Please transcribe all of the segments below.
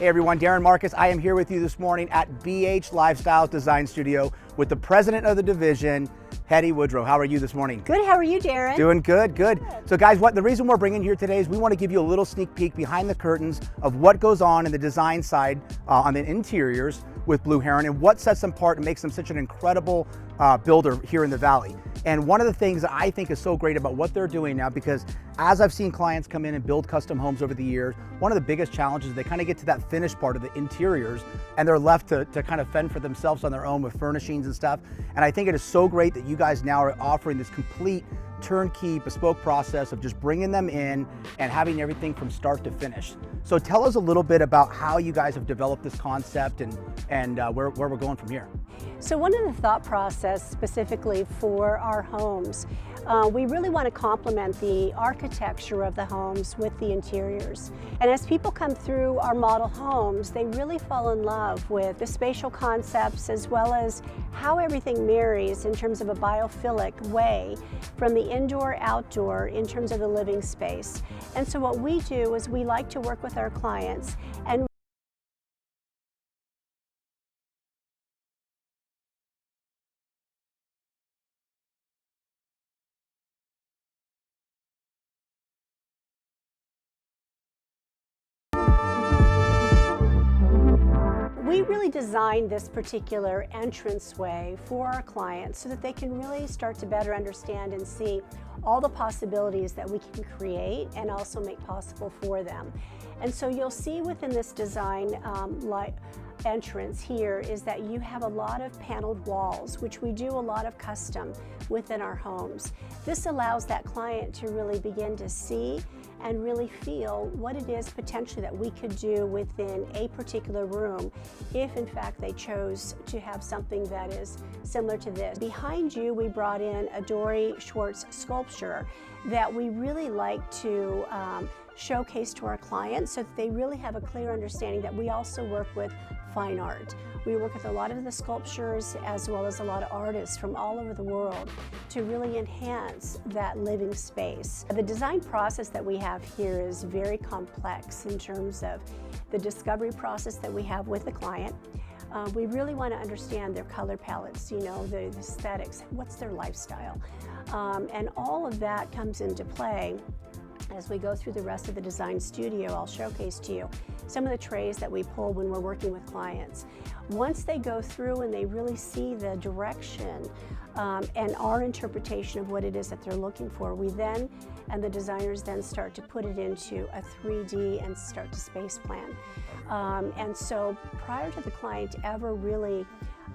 Hey everyone, Darin Marques. I am here with you this morning at BH Lifestyle Design Studio with the president of the division, Hetty Woodrow. How are you this morning? Good, how are you, Darin? Doing good, good. So guys, the reason we're bringing you here today is we want to give you a little sneak peek behind the curtains of what goes on in the design side on the interiors with Blue Heron and what sets them apart and makes them such an incredible builder here in the Valley. And one of the things that I think is so great about what they're doing now, because as I've seen clients come in and build custom homes over the years, one of the biggest challenges is they kind of get to that finished part of the interiors and they're left to kind of fend for themselves on their own with furnishings and stuff. And I think it is so great that you guys now are offering this complete turnkey bespoke process of just bringing them in and having everything from start to finish. So tell us a little bit about how you guys have developed this concept and where we're going from here. So one of the thought process specifically for our homes, we really want to complement the architecture of the homes with the interiors. And as people come through our model homes, they really fall in love with the spatial concepts as well as how everything marries in terms of a biophilic way from the indoor outdoor in terms of the living space. And so what we do is we like to work with our clients and we really designed this particular entranceway for our clients so that they can really start to better understand and see all the possibilities that we can create and also make possible for them. And so you'll see within this design entrance here is that you have a lot of paneled walls, which we do a lot of custom within our homes. This allows that client to really begin to see and really feel what it is potentially that we could do within a particular room if in fact they chose to have something that is similar to this. Behind you we brought in a Dory Schwartz sculpture that we really like to showcase to our clients so that they really have a clear understanding that we also work with fine art. We work with a lot of the sculptures as well as a lot of artists from all over the world to really enhance that living space. The design process that we have here is very complex in terms of the discovery process that we have with the client. We really want to understand their color palettes, you know, the aesthetics, what's their lifestyle. And all of that comes into play as we go through the rest of the design studio. I'll showcase to you some of the trays that we pull when we're working with clients. Once they go through and they really see the direction and our interpretation of what it is that they're looking for, we then, and the designers then start to put it into a 3D and start to space plan. And so prior to the client ever really,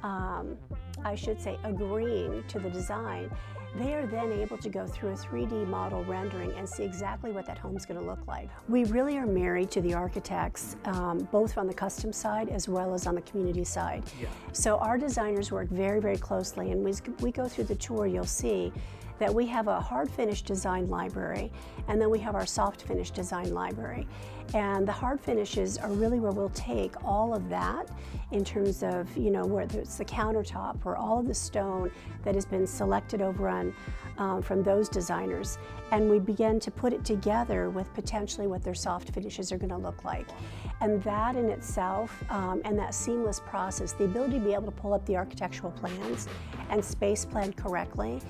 I should say, agreeing to the design, they are then able to go through a 3D model rendering and see exactly what that home's going to look like. We really are married to the architects, both on the custom side as well as on the community side. Yeah. So our designers work very, very closely, and we go through the tour, you'll see that we have a hard finish design library, and then we have our soft finish design library. And the hard finishes are really where we'll take all of that in terms of, you know, whether it's the countertop or all of the stone that has been selected over on from those designers, and we begin to put it together with potentially what their soft finishes are going to look like. And that in itself, and that seamless process, the ability to be able to pull up the architectural plans and space plan correctly,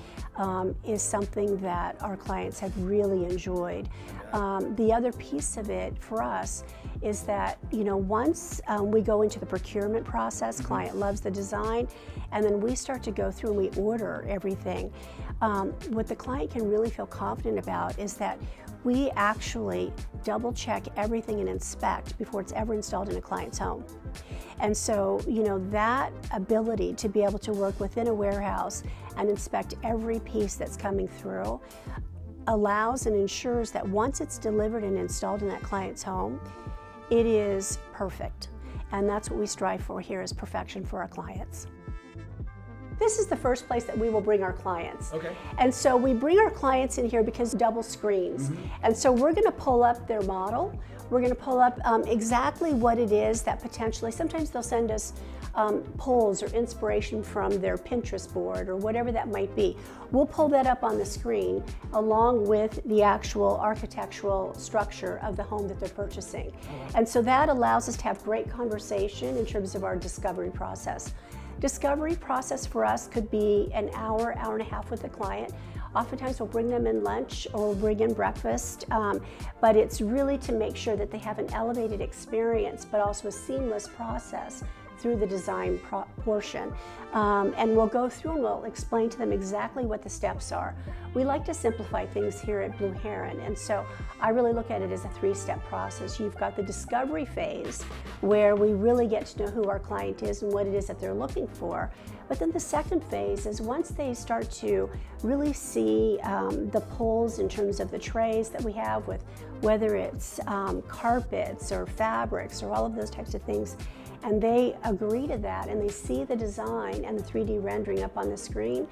is something that our clients have really enjoyed. The other piece of it for us is that, you know, once we go into the procurement process, client loves the design, and then we start to go through and we order everything. What the client can really feel confident about is that we actually double check everything and inspect before it's ever installed in a client's home. And so, you know, that ability to be able to work within a warehouse and inspect every piece that's coming through allows and ensures that once it's delivered and installed in that client's home, it is perfect. And that's what we strive for here, is perfection for our clients. This is the first place that we will bring our clients. Okay. And so we bring our clients in here because double screens. And so we're going to pull up their model. We're going to pull up exactly what it is that potentially, sometimes they'll send us polls or inspiration from their Pinterest board or whatever that might be. We'll pull that up on the screen along with the actual architectural structure of the home that they're purchasing. And so that allows us to have great conversation in terms of our discovery process. Discovery process for us could be an hour, hour and a half with the client. Oftentimes we'll bring them in lunch or we'll bring in breakfast, but it's really to make sure that they have an elevated experience, but also a seamless process through the design portion. And we'll go through and we'll explain to them exactly what the steps are. We like to simplify things here at Blue Heron, and so I really look at it as a three-step process. You've got the discovery phase, where we really get to know who our client is and what it is that they're looking for. But then the second phase is once they start to really see the pulls in terms of the trays that we have with whether it's carpets or fabrics or all of those types of things, and they agree to that and they see the design and the 3D rendering up on the screen,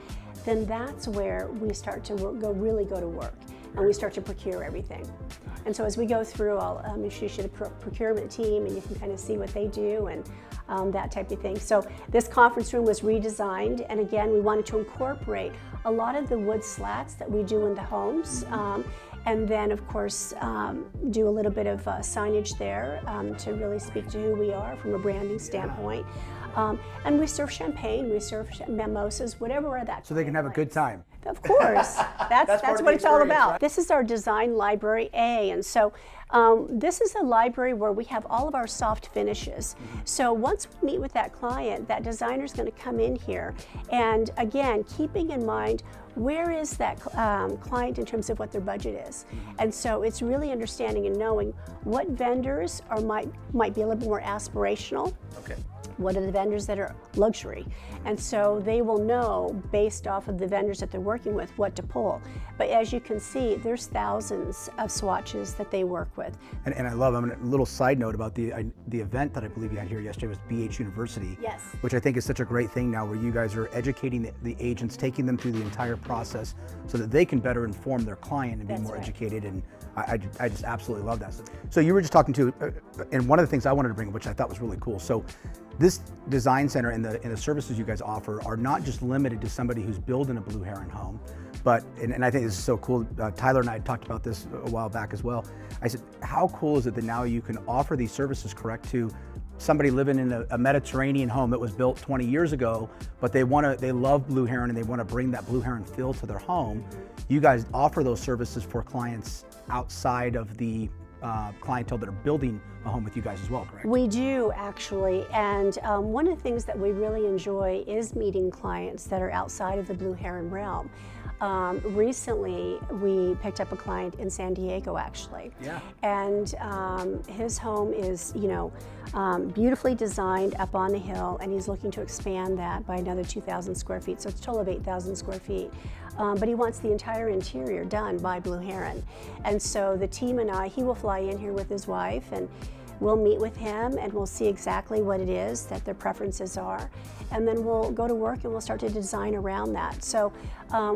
then that's where we start to really go to work and we start to procure everything. And so as we go through, I'll introduce you to the procurement team and you can kind of see what they do and that type of thing. So this conference room was redesigned, and again, we wanted to incorporate a lot of the wood slats that we do in the homes. And then, of course, do a little bit of signage there to really speak to who we are from a branding standpoint. And we serve champagne, we serve mimosas, whatever that. So they can have a good time. Of course, that's what it's all about. Right? This is our design library A, and so this is a library where we have all of our soft finishes. So once we meet with that client, that designer is going to come in here, and again, keeping in mind where is that client in terms of what their budget is. And so it's really understanding and knowing what vendors might be a little bit more aspirational. Okay. What are the vendors that are luxury? And so they will know based off of the vendors that they're working with what to pull. But as you can see, there's thousands of swatches that they work with. And I love, a little side note about the event that I believe you had here yesterday was BH University. Yes. Which I think is such a great thing now, where you guys are educating the agents, taking them through the entire process so that they can better inform their client and be more educated. And I just absolutely love that. So you were just talking to, and one of the things I wanted to bring up, which I thought was really cool. So this design center and the services you guys offer are not just limited to somebody who's building a Blue Heron home, but, and I think this is so cool, Tyler and I had talked about this a while back as well. I said, how cool is it that now you can offer these services, correct, to somebody living in a Mediterranean home that was built 20 years ago, but they love Blue Heron and they want to bring that Blue Heron feel to their home. You guys offer those services for clients outside of the clientele that are building a home with you guys as well, correct? We do, actually, and one of the things that we really enjoy is meeting clients that are outside of the Blue Heron realm. Recently, we picked up a client in San Diego, actually. Yeah. And his home is, beautifully designed up on the hill, and he's looking to expand that by another 2,000 square feet, so it's a total of 8,000 square feet. But he wants the entire interior done by Blue Heron. And so the team and he will fly in here with his wife, and we'll meet with him and we'll see exactly what it is that their preferences are. And then we'll go to work and we'll start to design around that. So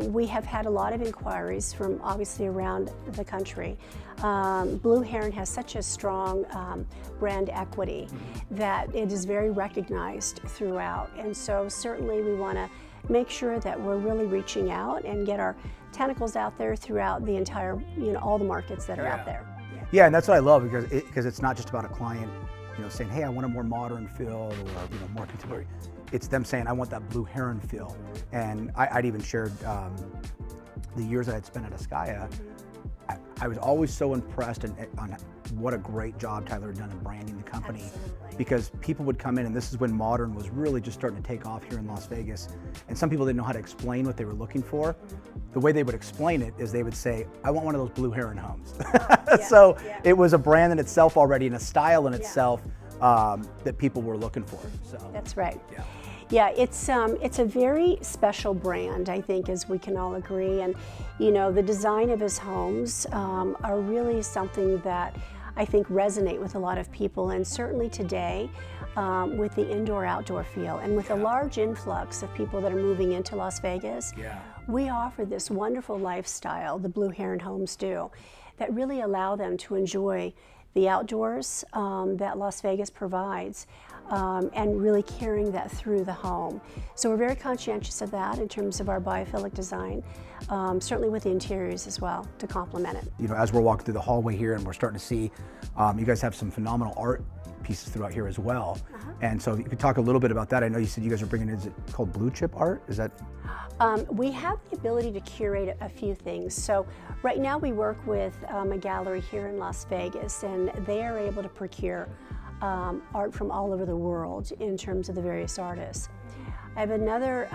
we have had a lot of inquiries from obviously around the country. Blue Heron has such a strong brand equity that it is very recognized throughout. And so certainly we want to make sure that we're really reaching out and get our tentacles out there throughout the entire, all the markets that are out there. Yeah, and that's what I love, because it's not just about a client, saying, hey, I want a more modern feel or more contemporary. It's them saying, I want that Blue Heron feel. And I'd even shared the years I had spent at Askaya. I was always so impressed on what a great job Tyler had done in branding the company. Absolutely. Because people would come in, and this is when modern was really just starting to take off here in Las Vegas, and some people didn't know how to explain what they were looking for. The way they would explain it is they would say, I want one of those Blue Heron homes. So it was a brand in itself already and a style in itself that people were looking for. So that's right. Yeah, it's a very special brand, I think, as we can all agree. And the design of his homes are really something that I think, resonate with a lot of people. And certainly today, with the indoor-outdoor feel and with a large influx of people that are moving into Las Vegas, we offer this wonderful lifestyle, the Blue Heron homes do, that really allow them to enjoy the outdoors that Las Vegas provides, and really carrying that through the home. So we're very conscientious of that in terms of our biophilic design, certainly with the interiors as well, to complement it. You know, as we're walking through the hallway here and we're starting to see, you guys have some phenomenal art pieces throughout here as well. And so you could talk a little bit about that. I know you said you guys are bringing in, is it called blue chip art? Is that? We have the ability to curate a few things. So right now we work with a gallery here in Las Vegas, and they are able to procure art from all over the world in terms of the various artists. I have another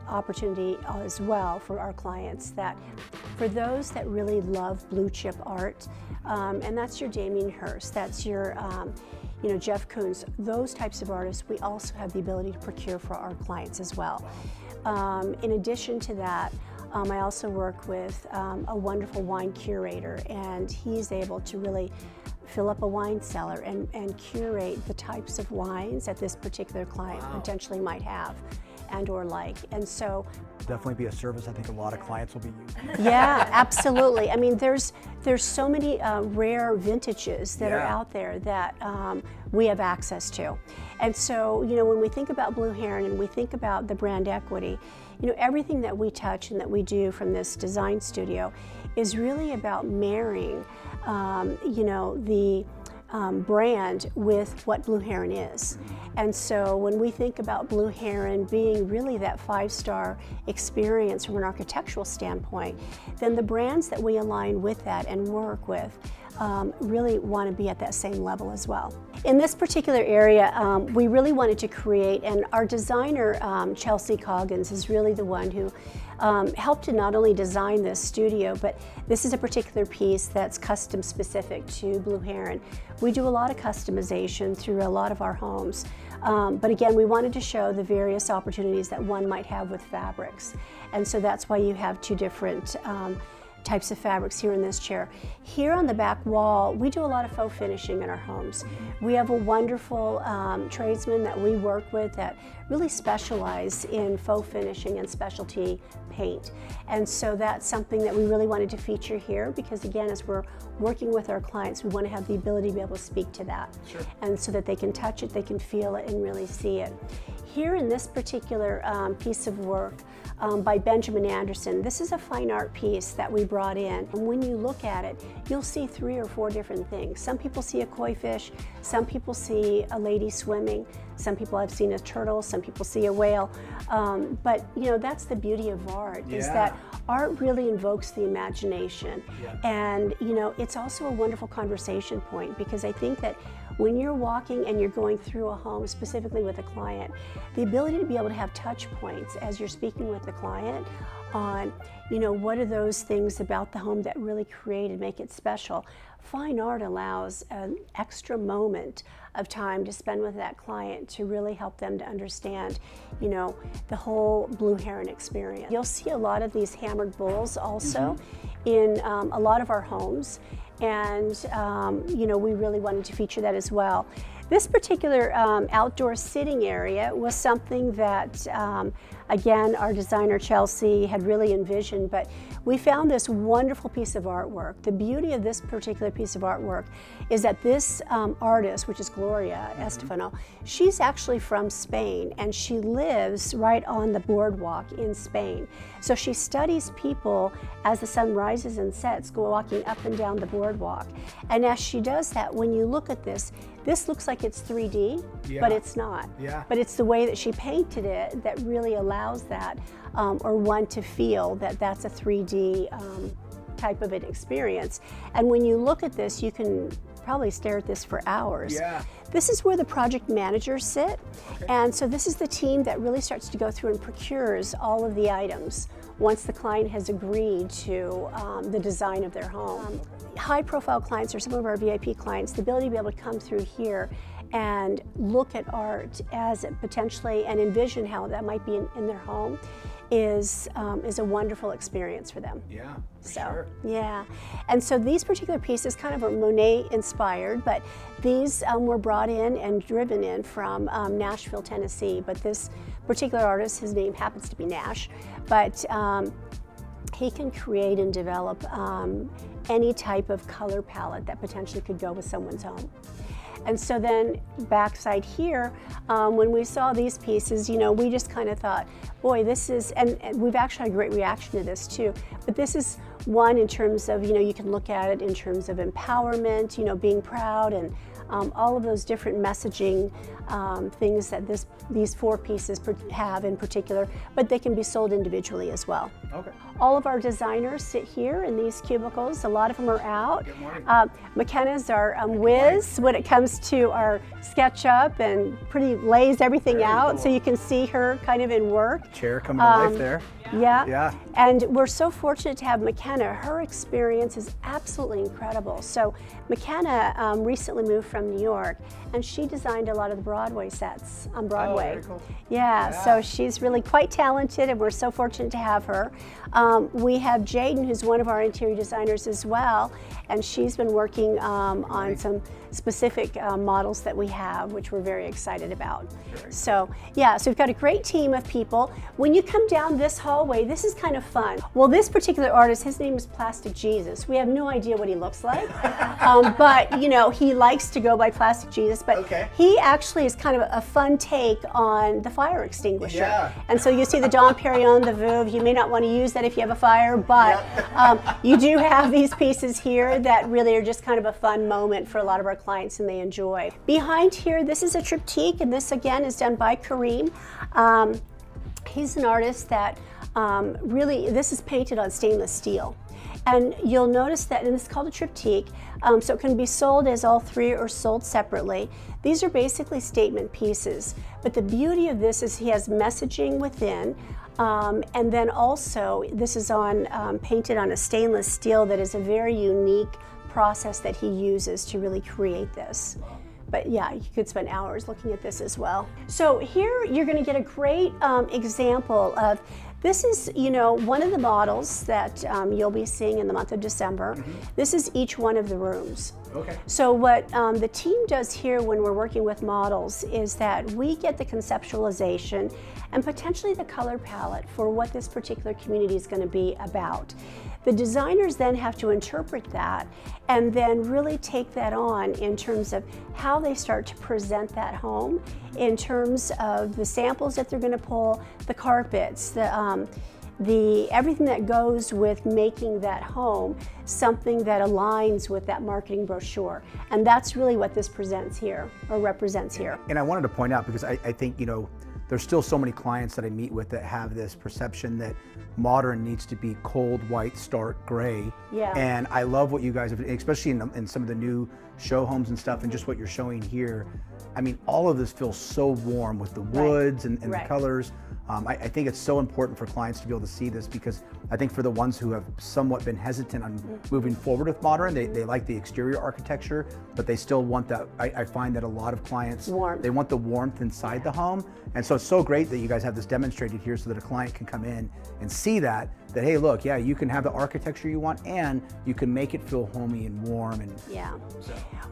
opportunity as well for our clients, that for those that really love blue chip art, and that's your Damien Hirst, that's your Jeff Koons, those types of artists, we also have the ability to procure for our clients as well. In addition to that, I also work with a wonderful wine curator, and he's able to really fill up a wine cellar and curate the types of wines that this particular client potentially might have and or like. And so definitely be a service I think a lot of clients will be using. Yeah, absolutely. I mean, there's so many rare vintages that are out there that we have access to. And so, when we think about Blue Heron and we think about the brand equity, everything that we touch and that we do from this design studio is really about marrying, the brand with what Blue Heron is. And so when we think about Blue Heron being really that 5-star experience from an architectural standpoint, then the brands that we align with that and work with really want to be at that same level as well. In this particular area, we really wanted to create, and our designer, Chelsea Coggins, is really the one who helped to not only design this studio, but this is a particular piece that's custom specific to Blue Heron. We do a lot of customization through a lot of our homes, but again, we wanted to show the various opportunities that one might have with fabrics, and so that's why you have two different types of fabrics here in this chair. Here on the back wall, we do a lot of faux finishing in our homes. We have a wonderful tradesman that we work with that really specialize in faux finishing and specialty paint. And so that's something that we really wanted to feature here, because again, as we're working with our clients, we want to have the ability to be able to speak to that. Sure. And so that they can touch it, they can feel it, and really see it. Here in this particular piece of work, by Benjamin Anderson. This is a fine art piece that we brought in. And when you look at it, you'll see 3 or 4 different things. Some people see a koi fish, some people see a lady swimming, some people have seen a turtle, some people see a whale. But that's the beauty of art, is that art really invokes the imagination. And it's also a wonderful conversation point, because I think that when you're walking and you're going through a home, specifically with a client, the ability to be able to have touch points as you're speaking with the client on, what are those things about the home that really create and make it special. Fine art allows an extra moment of time to spend with that client to really help them to understand, the whole Blue Heron experience. You'll see a lot of these hammered bowls also in a lot of our homes. And we really wanted to feature that as well. This particular outdoor sitting area was something that, again, our designer Chelsea had really envisioned, but we found this wonderful piece of artwork. The beauty of this particular piece of artwork is that this artist, which is Gloria Estefano, she's actually from Spain, and she lives right on the boardwalk in Spain. So she studies people as the sun rises and sets, walking up and down the boardwalk. And as she does that, when you look at this looks like it's 3D, but it's not. But it's the way that she painted it that really allows that, or one to feel that that's a 3D type of an experience. And when you look at this, you can probably stare at this for hours. This is where the project managers sit. And so this is the team that really starts to go through and procures all of the items once the client has agreed to the design of their home. High profile clients, or some of our VIP clients, the ability to be able to come through here and look at art as potentially and envision how that might be in their home is a wonderful experience for them. Yeah, So, sure. yeah. And so these particular pieces kind of are Monet inspired, but these were brought in and driven in from Nashville, Tennessee. But this particular artist, his name happens to be Nash, but he can create and develop any type of color palette that potentially could go with someone's home. And so then backside here, when we saw these pieces, you know, we just kind of thought, boy, this is, and we've actually had a great reaction to this too, but this is one in terms of, you know, you can look at it in terms of empowerment, you know, being proud, and all of those different messaging things that these 4 pieces have in particular, but they can be sold individually as well. Okay. All of our designers sit here in these cubicles. A lot of them are out. Good morning. McKenna's our whiz when it comes to our SketchUp, and pretty lays everything Very out, cool. so you can see her kind of in work. Chair coming to life there. Yeah. Yeah. And we're so fortunate to have McKenna. Her experience is absolutely incredible. So McKenna recently moved from New York, and she designed a lot of the Broadway sets on Broadway. very cool. Yeah, so she's really quite talented, and we're so fortunate to have her. We have Jaden, who's one of our interior designers as well, and she's been working on some specific models that we have, which we're very excited about. So yeah, so we've got a great team of people. When you come down this hallway, this is kind of fun. Well, this particular artist, his name is Plastic Jesus. We have no idea what he looks like, but you know, he likes to go by Plastic Jesus, but he actually is kind of a fun take on the fire extinguisher. Yeah. And so you see the Dom Perignon, the Veuve. You may not want to use that if you have a fire, but you do have these pieces here that really are just kind of a fun moment for a lot of our clients, and they enjoy. Behind here, this is a triptych, and this again is done by Kareem. He's an artist that really, this is painted on stainless steel. And you'll notice that, and this is called a triptych, so it can be sold as all 3 or sold separately. These are basically statement pieces, but the beauty of this is he has messaging within, and then also this is painted on a stainless steel that is a very unique process that he uses to really create this. But yeah, you could spend hours looking at this as well. So here you're going to get a great example of, this is, you know, one of the models that you'll be seeing in the month of December. This is each one of the rooms. Okay. So what the team does here when we're working with models is that we get the conceptualization and potentially the color palette for what this particular community is going to be about. The designers then have to interpret that and then really take that on in terms of how they start to present that home, in terms of the samples that they're going to pull, the carpets, the everything that goes with making that home something that aligns with that marketing brochure. And that's really what this presents here, or represents here. And I wanted to point out, because I think, you know, there's still so many clients that I meet with that have this perception that modern needs to be cold, white, stark gray. Yeah. And I love what you guys have, especially in some of the new show homes and stuff, and just what you're showing here. I mean, all of this feels so warm with the woods and the colors. I think it's so important for clients to be able to see this, because I think for the ones who have somewhat been hesitant on moving forward with modern, they like the exterior architecture, but they still want that. I find that a lot of clients, they want the warmth inside the home. And so it's so great that you guys have this demonstrated here so that a client can come in and see that, hey, look, yeah, you can have the architecture you want, and you can make it feel homey and warm. And yeah.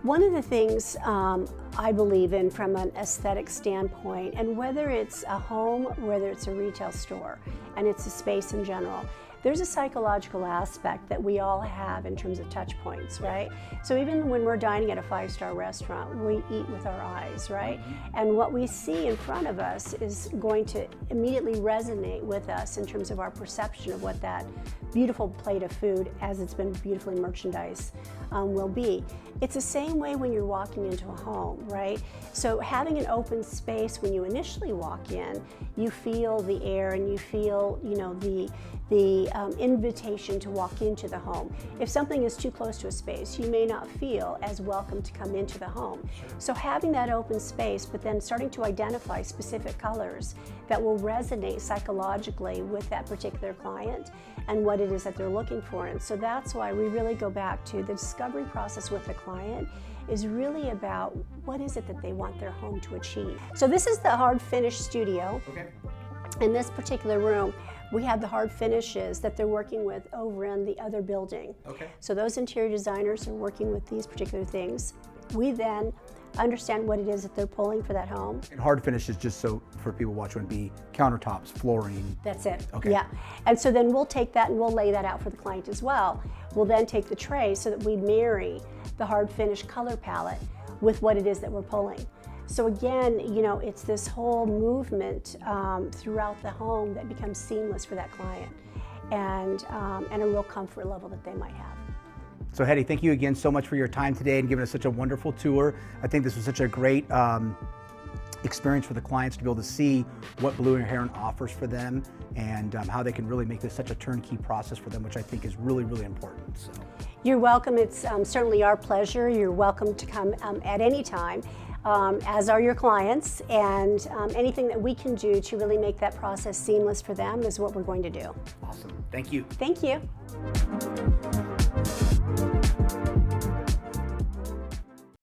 One of the things I believe in from an aesthetic standpoint, and whether it's a home, whether it's a retail store, and it's a space in general, there's a psychological aspect that we all have in terms of touch points, right? So even when we're dining at a 5-star restaurant, we eat with our eyes, right? And what we see in front of us is going to immediately resonate with us in terms of our perception of what that beautiful plate of food, as it's been beautifully merchandised, will be. It's the same way when you're walking into a home, right? So having an open space when you initially walk in, you feel the air and you feel, you know, the invitation to walk into the home. If something is too close to a space, you may not feel as welcome to come into the home. So having that open space, but then starting to identify specific colors that will resonate psychologically with that particular client and what it is that they're looking for. And so that's why we really go back to the discovery process with the client is really about what is it that they want their home to achieve. So this is the hard finish studio. In this particular room, we have the hard finishes that they're working with over in the other building. Okay. So those interior designers are working with these particular things. We then understand what it is that they're pulling for that home. And hard finishes, just so for people watching, would be countertops, flooring. That's it. Okay. Yeah. And so then we'll take that and we'll lay that out for the client as well. We'll then take the tray so that we marry the hard finish color palette with what it is that we're pulling. So again, you know, it's this whole movement throughout the home that becomes seamless for that client, and a real comfort level that they might have. So Hetty, thank you again so much for your time today and giving us such a wonderful tour. I think this was such a great experience for the clients to be able to see what Blue Heron offers for them, and how they can really make this such a turnkey process for them, which I think is really, really important. So. You're welcome. It's certainly our pleasure. You're welcome to come at any time, as are your clients, and anything that we can do to really make that process seamless for them is what we're going to do. Awesome. Thank you. Thank you.